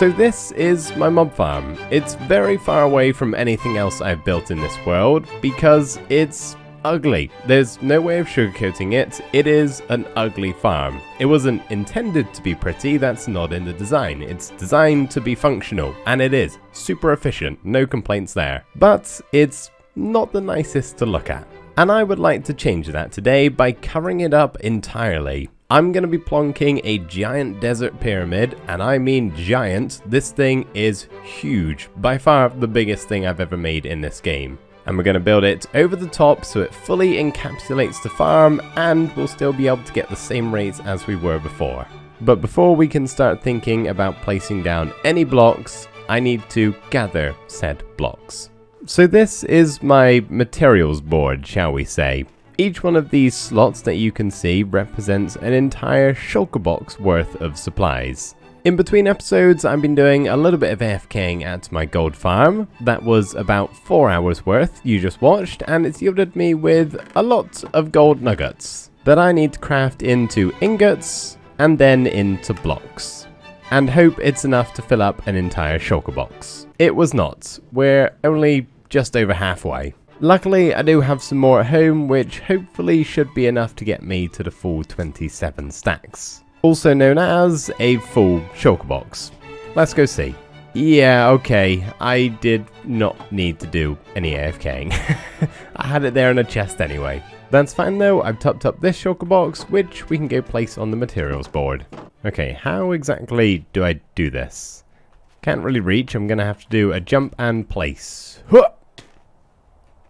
So this is my mob farm. It's very far away from anything else I've built in this world because it's ugly. There's no way of sugarcoating it. It is an ugly farm. It wasn't intended to be pretty, that's not in the design. It's designed to be functional, and it is. Super efficient, no complaints there. But it's not the nicest to look at. And I would like to change that today by covering it up entirely. I'm going to be plonking a giant desert pyramid, and I mean giant. This thing is huge, by far the biggest thing I've ever made in this game. And we're going to build it over the top so it fully encapsulates the farm, and we'll still be able to get the same rates as we were before. But before we can start thinking about placing down any blocks, I need to gather said blocks. So this is my materials board, shall we say. Each one of these slots that you can see represents an entire shulker box worth of supplies. In between episodes, I've been doing a little bit of AFKing at my gold farm. That was about 4 hours worth you just watched, and it's yielded me with a lot of gold nuggets that I need to craft into ingots and then into blocks, and hope it's enough to fill up an entire shulker box. It was not. We're only just over halfway. Luckily, I do have some more at home, which hopefully should be enough to get me to the full 27 stacks. Also known as a full shulker box. Let's go see. Yeah, okay, I did not need to do any AFKing. I had it there in a chest anyway. That's fine though, I've topped up this shulker box, which we can go place on the materials board. Okay, how exactly do I do this? Can't really reach, I'm gonna have to do a jump and place. Huh!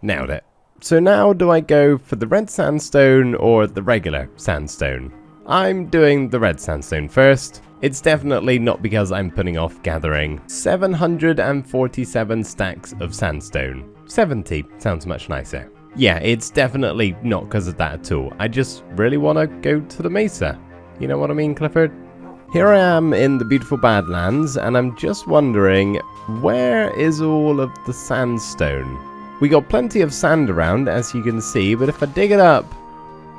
Nailed it. So now do I go for the red sandstone or the regular sandstone? I'm doing the red sandstone first. It's definitely not because I'm putting off gathering 747 stacks of sandstone. 70 sounds much nicer. Yeah, it's definitely not because of that at all. I just really want to go to the mesa. You know what I mean, Clifford? Here I am in the beautiful Badlands, and I'm just wondering, where is all of the sandstone? We got plenty of sand around, as you can see, but if I dig it up,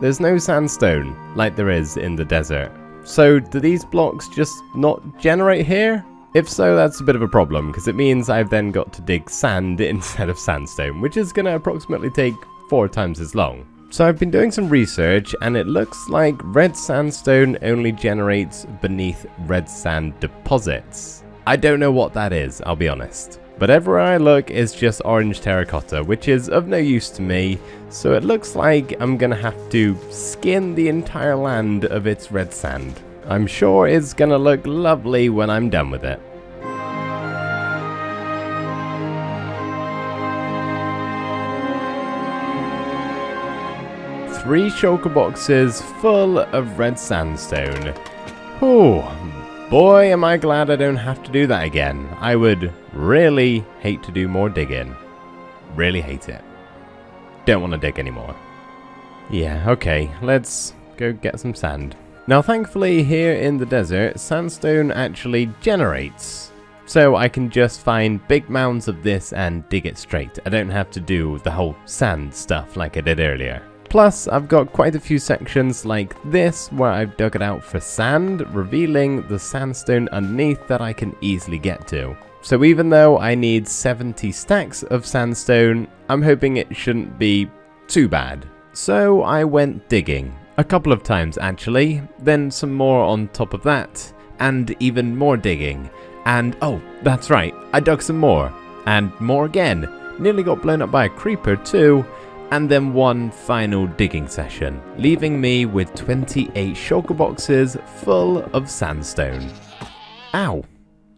there's no sandstone like there is in the desert. So do these blocks just not generate here? If so, that's a bit of a problem, because it means I've then got to dig sand instead of sandstone, which is going to approximately take 4 times as long. So I've been doing some research, and it looks like red sandstone only generates beneath red sand deposits. I don't know what that is, I'll be honest. But everywhere I look is just orange terracotta, which is of no use to me, so it looks like I'm gonna have to skin the entire land of its red sand. I'm sure it's gonna look lovely when I'm done with it. Three shulker boxes full of red sandstone. Whew. Boy, am I glad I don't have to do that again. I would really hate to do more digging. Really hate it. Don't want to dig anymore. Yeah, okay, let's go get some sand. Now thankfully here in the desert, sandstone actually generates. So I can just find big mounds of this and dig it straight. I don't have to do the whole sand stuff like I did earlier. Plus, I've got quite a few sections like this where I've dug it out for sand, revealing the sandstone underneath that I can easily get to. So even though I need 70 stacks of sandstone, I'm hoping it shouldn't be too bad. So I went digging. A couple of times actually, then some more on top of that, and even more digging. And oh, that's right, I dug some more. And more again. Nearly got blown up by a creeper too. And then one final digging session, leaving me with 28 shulker boxes full of sandstone. Ow!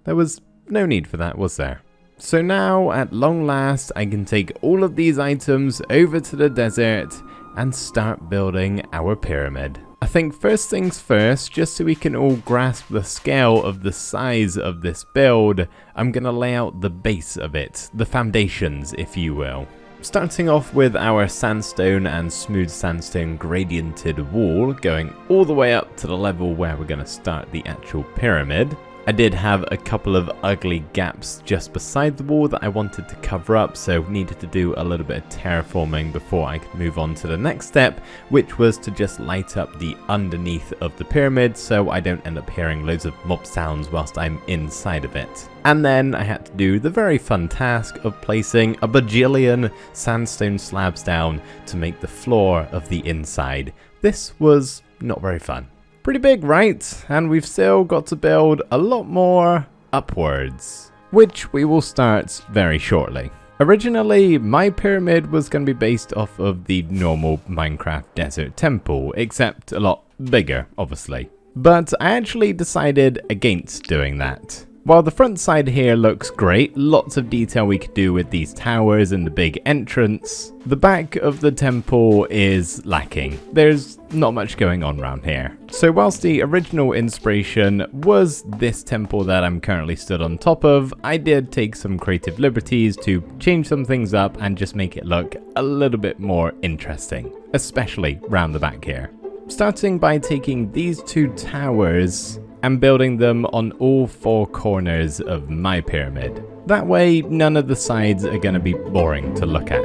There was no need for that, was there? So now, at long last, I can take all of these items over to the desert and start building our pyramid. I think first things first, just so we can all grasp the scale of the size of this build, I'm gonna lay out the base of it, the foundations, if you will. Starting off with our sandstone and smooth sandstone gradiented wall, going all the way up to the level where we're going to start the actual pyramid. I did have a couple of ugly gaps just beside the wall that I wanted to cover up, so needed to do a little bit of terraforming before I could move on to the next step, which was to just light up the underneath of the pyramid so I don't end up hearing loads of mob sounds whilst I'm inside of it. And then I had to do the very fun task of placing a bajillion sandstone slabs down to make the floor of the inside. This was not very fun. Pretty big, right? And we've still got to build a lot more upwards, which we will start very shortly. Originally, my pyramid was going to be based off of the normal Minecraft desert temple, except a lot bigger, obviously. But I actually decided against doing that. While the front side here looks great, lots of detail we could do with these towers and the big entrance, the back of the temple is lacking. There's not much going on around here. So whilst the original inspiration was this temple that I'm currently stood on top of, I did take some creative liberties to change some things up and just make it look a little bit more interesting, especially round the back here. Starting by taking these two towers and building them on all four corners of my pyramid. That way, none of the sides are going to be boring to look at.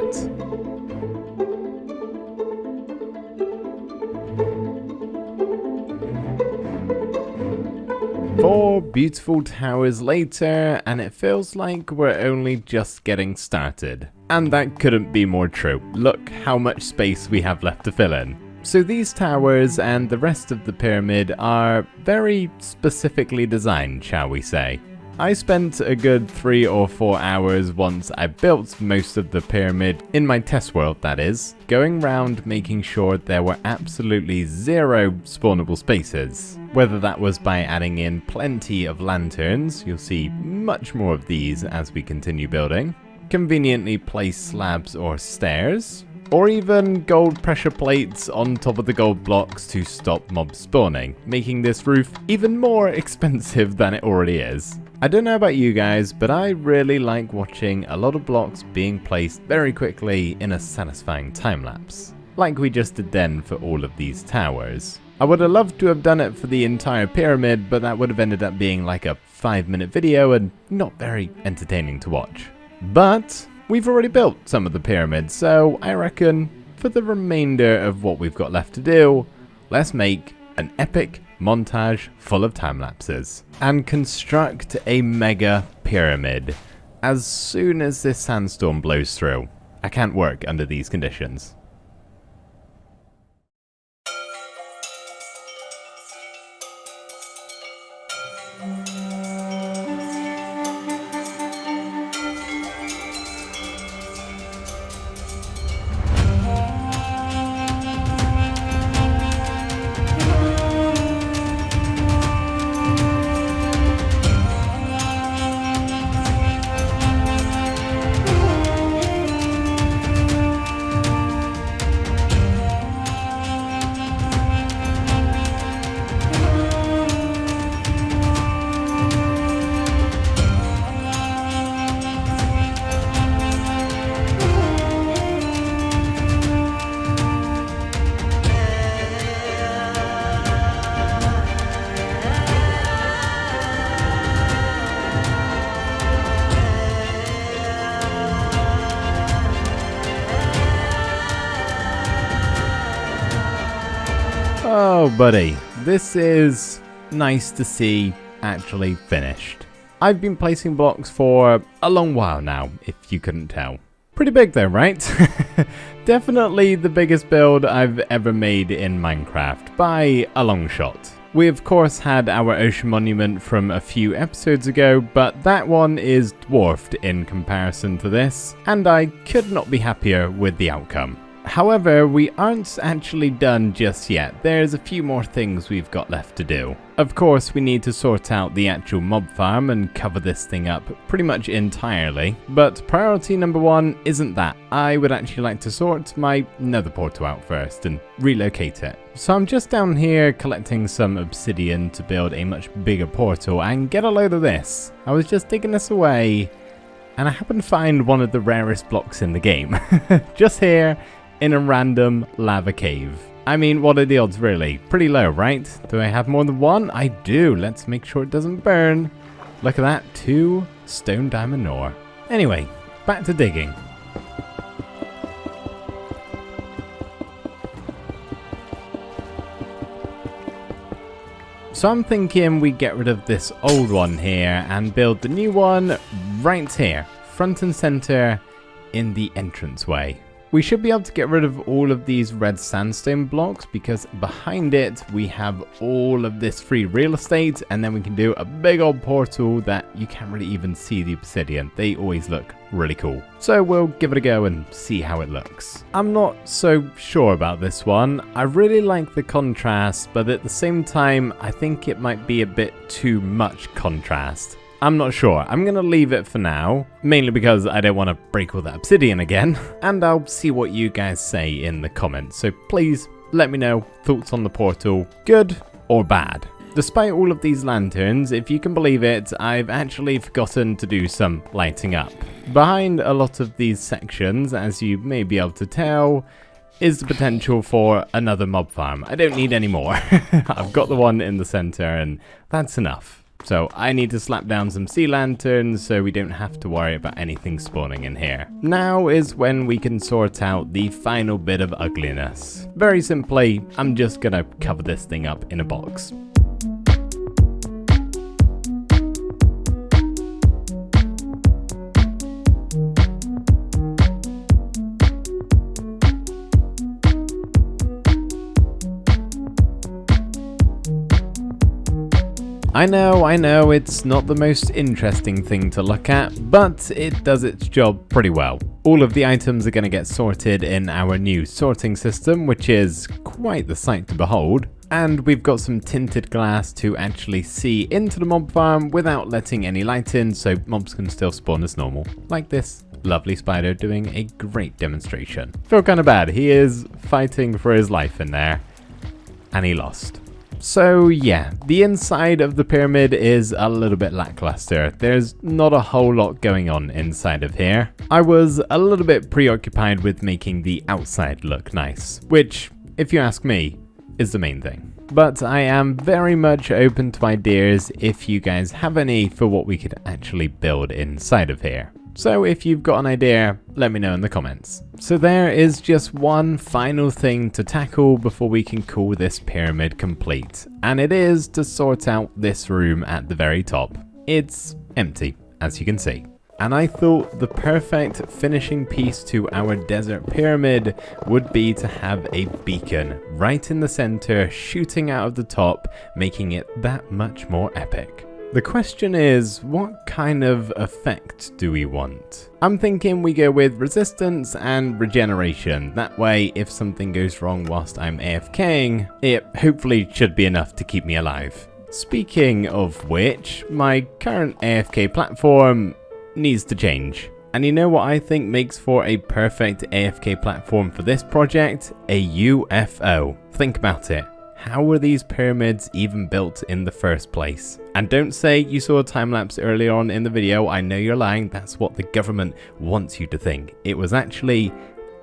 4 beautiful towers later, and it feels like we're only just getting started. And that couldn't be more true. Look how much space we have left to fill in. So these towers and the rest of the pyramid are very specifically designed, shall we say. I spent a good 3 or 4 hours once I built most of the pyramid, in my test world that is, going round making sure there were absolutely 0 spawnable spaces. Whether that was by adding in plenty of lanterns, you'll see much more of these as we continue building, conveniently placed slabs or stairs, or even gold pressure plates on top of the gold blocks to stop mob spawning, making this roof even more expensive than it already is. I don't know about you guys, but I really like watching a lot of blocks being placed very quickly in a satisfying time lapse, like we just did then for all of these towers. I would have loved to have done it for the entire pyramid, but that would have ended up being like a 5-minute video and not very entertaining to watch. But we've already built some of the pyramids, so I reckon for the remainder of what we've got left to do, let's make an epic montage full of time lapses and construct a mega pyramid as soon as this sandstorm blows through. I can't work under these conditions. Oh buddy, this is nice to see actually finished. I've been placing blocks for a long while now, if you couldn't tell. Pretty big though, right? Definitely the biggest build I've ever made in Minecraft, by a long shot. We of course had our ocean monument from a few episodes ago, but that one is dwarfed in comparison to this, and I could not be happier with the outcome. However, we aren't actually done just yet. There's a few more things we've got left to do. Of course, we need to sort out the actual mob farm and cover this thing up pretty much entirely, but priority number 1 isn't that. I would actually like to sort my nether portal out first and relocate it. So I'm just down here collecting some obsidian to build a much bigger portal, and get a load of this. I was just digging this away, and I happened to find one of the rarest blocks in the game. Just here, in a random lava cave. I mean, what are the odds really? Pretty low, right? Do I have more than one? I do. Let's make sure it doesn't burn. Look at that, 2 stone diamond ore. Anyway, back to digging. So I'm thinking we get rid of this old one here and build the new one right here, front and center in the entranceway. We should be able to get rid of all of these red sandstone blocks because behind it we have all of this free real estate, and then we can do a big old portal that you can't really even see the obsidian. They always look really cool. So we'll give it a go and see how it looks. I'm not so sure about this one. I really like the contrast, but at the same time I think it might be a bit too much contrast. I'm not sure. I'm going to leave it for now, mainly because I don't want to break all that obsidian again, and I'll see what you guys say in the comments. So please let me know thoughts on the portal, good or bad. Despite all of these lanterns, if you can believe it, I've actually forgotten to do some lighting up. Behind a lot of these sections, as you may be able to tell, is the potential for another mob farm. I don't need any more. I've got the one in the center and that's enough. So I need to slap down some sea lanterns so we don't have to worry about anything spawning in here. Now is when we can sort out the final bit of ugliness. Very simply, I'm just gonna cover this thing up in a box. I know, it's not the most interesting thing to look at, but it does its job pretty well. All of the items are going to get sorted in our new sorting system, which is quite the sight to behold. And we've got some tinted glass to actually see into the mob farm without letting any light in, so mobs can still spawn as normal. Like this lovely spider doing a great demonstration. Feel kind of bad, he is fighting for his life in there, and he lost. So yeah, the inside of the pyramid is a little bit lackluster. There's not a whole lot going on inside of here. I was a little bit preoccupied with making the outside look nice, which, if you ask me, is the main thing. But I am very much open to ideas if you guys have any for what we could actually build inside of here. So if you've got an idea, let me know in the comments. So there is just one final thing to tackle before we can call this pyramid complete, and it is to sort out this room at the very top. It's empty, as you can see. And I thought the perfect finishing piece to our desert pyramid would be to have a beacon right in the center shooting out of the top, making it that much more epic. The question is, what kind of effect do we want? I'm thinking we go with resistance and regeneration. That way, if something goes wrong whilst I'm AFKing, it hopefully should be enough to keep me alive. Speaking of which, my current AFK platform needs to change. And you know what I think makes for a perfect AFK platform for this project? A UFO. Think about it. How were these pyramids even built in the first place? And don't say you saw a time lapse earlier on in the video. I know you're lying. That's what the government wants you to think. It was actually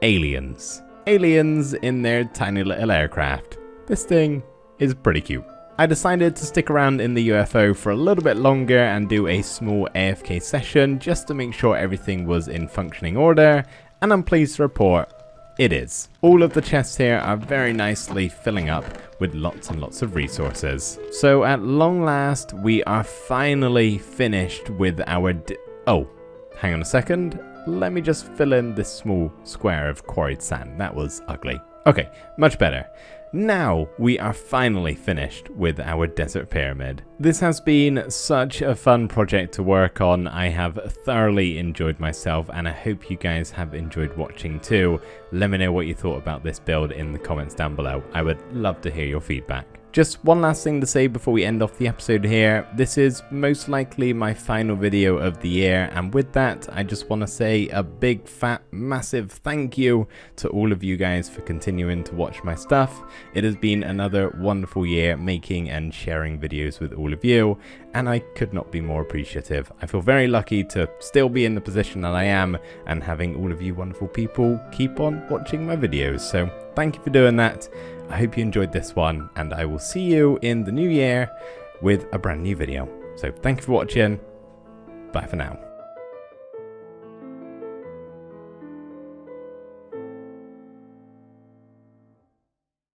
aliens. Aliens in their tiny little aircraft. This thing is pretty cute. I decided to stick around in the UFO for a little bit longer and do a small AFK session just to make sure everything was in functioning order, and I'm pleased to report it is. All of the chests here are very nicely filling up with lots and lots of resources. So at long last, we are finally finished with our oh, hang on a second. Let me just fill in this small square of quarried sand. That was ugly. Okay, much better. Now we are finally finished with our desert pyramid. This has been such a fun project to work on. I have thoroughly enjoyed myself, and I hope you guys have enjoyed watching too. Let me know what you thought about this build in the comments down below. I would love to hear your feedback. Just one last thing to say before we end off the episode here. This is most likely my final video of the year, and with that I just want to say a big fat massive thank you to all of you guys for continuing to watch my stuff. It has been another wonderful year making and sharing videos with all of you, and I could not be more appreciative. I feel very lucky to still be in the position that I am and having all of you wonderful people keep on watching my videos. So thank you for doing that. I hope you enjoyed this one, and I will see you in the new year with a brand new video. So thank you for watching. Bye for now.